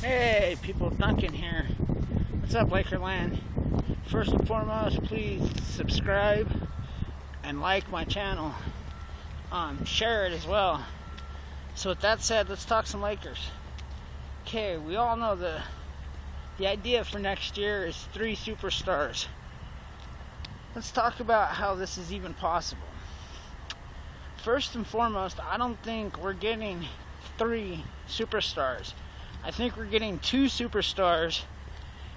Hey people, Duncan here. What's up, Lakerland? First and foremost, please subscribe and like my channel. Share it as well. So with that said, let's talk some Lakers. Okay, we all know the idea for next year is 3 superstars. Let's talk about how this is even possible. First and foremost, I don't think we're getting 3 superstars. I think we're getting 2 superstars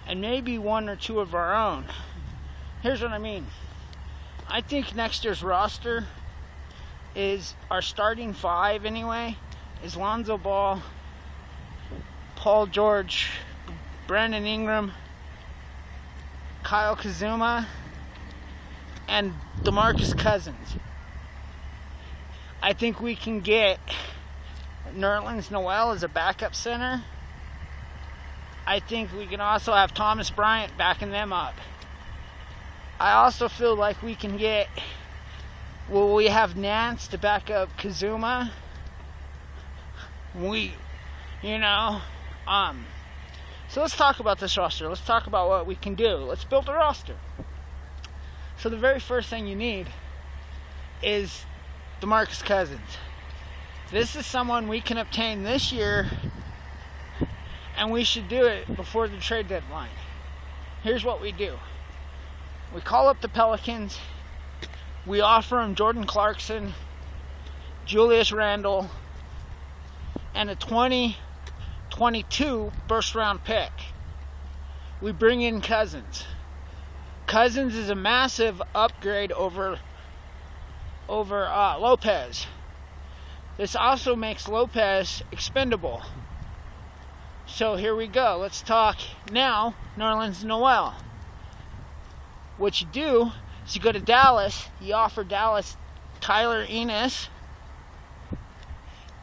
and maybe 1 or 2 of our own. Here's what I mean. I think next year's roster is our starting 5 anyway, is Lonzo Ball, Paul George, Brandon Ingram, Kyle Kuzma, and DeMarcus Cousins. I think we can get Nerlens Noel as a backup center. I think we can also have Thomas Bryant backing them up. I also feel like we can get, we have Nance to back up Kuzma. So let's talk about this roster. Let's talk about what we can do. Let's build a roster. So the very first thing you need is DeMarcus Cousins. This is someone we can obtain this year, and we should do it before the trade deadline. Here's what we do. We call up the Pelicans. We offer them Jordan Clarkson, Julius Randle, and a 2022 first-round pick. We bring in Cousins. Cousins is a massive upgrade over Lopez. This also makes Lopez expendable. So here we go. Let's talk now Nerlens Noel. What you do is you go to Dallas. You offer Dallas Tyler Ennis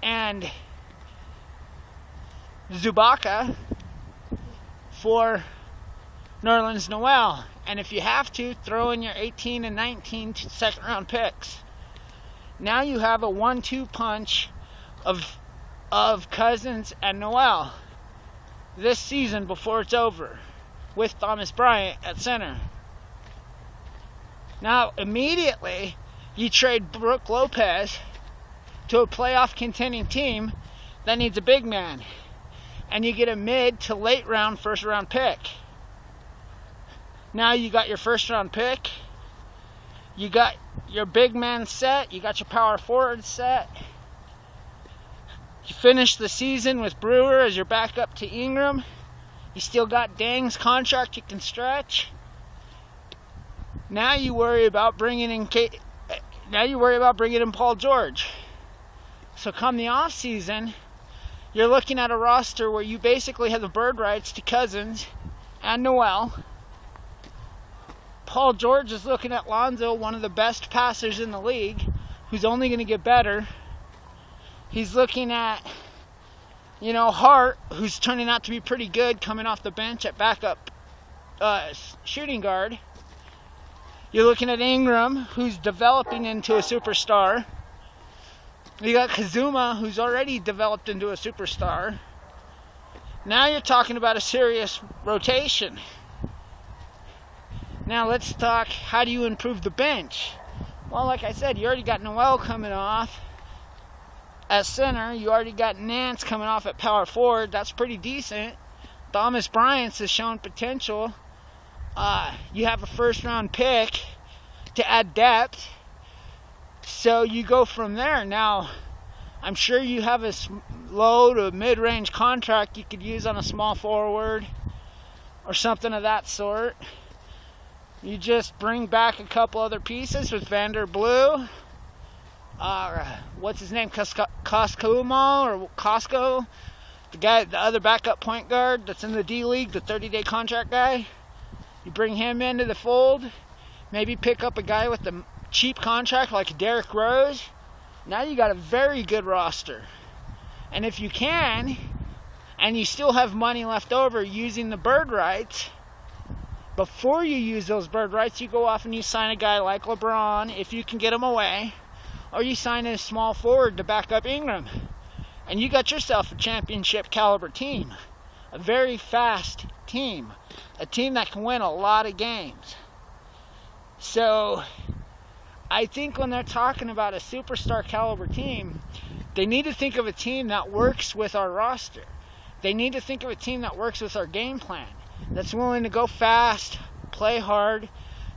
and Zubaka for Nerlens Noel. And if you have to, throw in your 18 and 19 second-round picks. Now you have a 1-2 punch of Cousins and Noel this season before it's over, with Thomas Bryant at center. Now immediately you trade Brook Lopez to a playoff contending team that needs a big man, and you get a mid to late round first round pick. Now you got your first round pick, you got your big man set, you got your power forward set. You finish the season with Brewer as your backup to Ingram. You still got Dang's contract you can stretch. Now you worry about bringing in Paul George. So come the off season, you're looking at a roster where you basically have the bird rights to Cousins and Noel. Paul George is looking at Lonzo, one of the best passers in the league, who's only going to get better. He's looking at, Hart, who's turning out to be pretty good, coming off the bench at backup shooting guard. You're looking at Ingram, who's developing into a superstar. You got Kuzma, who's already developed into a superstar. Now you're talking about a serious rotation. Now let's talk, how do you improve the bench? Well, like I said, you already got Noel coming off at center. You already got Nance coming off at power forward. That's pretty decent. Thomas Bryant has shown potential. You have a first round pick to add depth. So you go from there. Now, I'm sure you have a low to mid-range contract you could use on a small forward or something of that sort. You just bring back a couple other pieces with Vander Blue. What's his name? Costco, the other backup point guard that's in the D League, the 30-day contract guy. You bring him into the fold. Maybe pick up a guy with a cheap contract like Derrick Rose. Now you got a very good roster. And if you can, and you still have money left over using the bird rights, before you use those bird rights, you go off and you sign a guy like LeBron, if you can get him away, or you sign a small forward to back up Ingram. And you got yourself a championship caliber team. a very fast team, a team that can win a lot of games. So I think when they're talking about a superstar caliber team, they need to think of a team that works with our roster. They need to think of a team that works with our game plan, that's willing to go fast, play hard,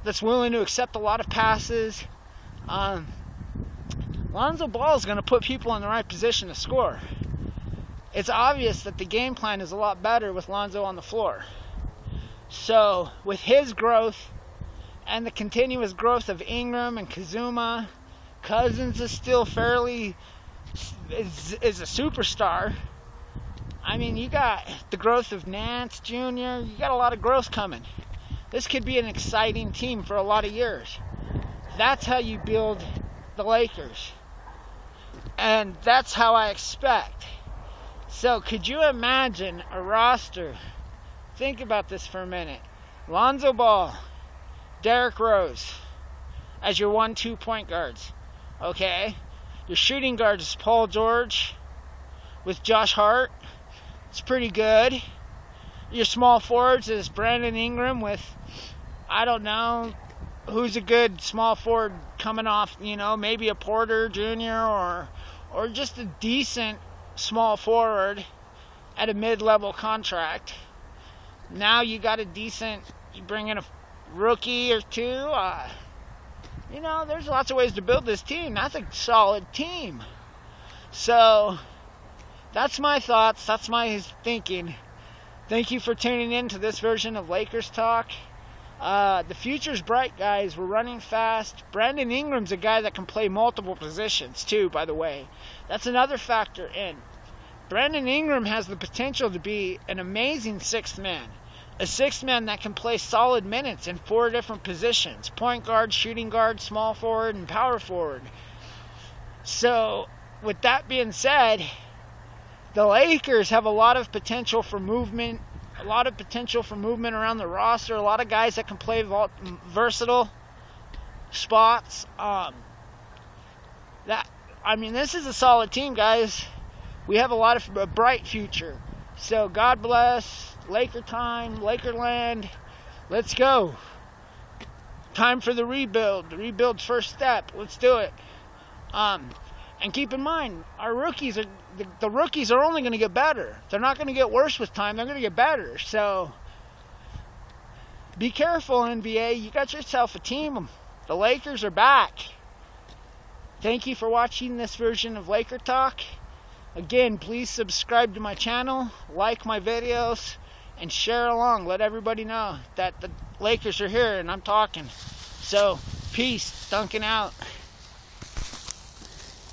that's willing to accept a lot of passes. Lonzo Ball is going to put people in the right position to score. It's obvious that the game plan is a lot better with Lonzo on the floor. So with his growth and the continuous growth of Ingram and Kuzma, Cousins is still fairly is a superstar. I mean, you got the growth of Nance Jr. You got a lot of growth coming. This could be an exciting team for a lot of years. That's how you build the Lakers. And that's how I expect. So could you imagine a roster? Think about this for a minute. Lonzo Ball, Derrick Rose as your 1-2 point guards. Okay? Your shooting guards is Paul George with Josh Hart. It's pretty good. Your small forwards is Brandon Ingram with, I don't know, who's a good small forward coming off, maybe a Porter Jr. or just a decent small forward at a mid-level contract. Now you got a decent, you bring in a rookie or two. There's lots of ways to build this team. That's a solid team. So that's my thoughts. That's my thinking. Thank you for tuning in to this version of Lakers Talk. The future's bright, guys. We're running fast. Brandon Ingram's a guy that can play multiple positions, too, by the way. That's another factor in. Brandon Ingram has the potential to be an amazing sixth man. A sixth man that can play solid minutes in 4 different positions. Point guard, shooting guard, small forward, and power forward. So, with that being said, the Lakers have a lot of potential for movement. A lot of potential for movement around the roster. A lot of guys that can play versatile spots. This is a solid team, guys. We have a bright future. So God bless. Laker time, Lakerland. Let's go. Time for the rebuild. The rebuild's first step. Let's do it. And keep in mind, our rookies the rookies are only going to get better. They're not going to get worse with time. They're going to get better. So be careful, NBA. You got yourself a team. The Lakers are back. Thank you for watching this version of Laker Talk. Again, please subscribe to my channel, like my videos, and share along. Let everybody know that the Lakers are here and I'm talking. So, peace. Duncan out.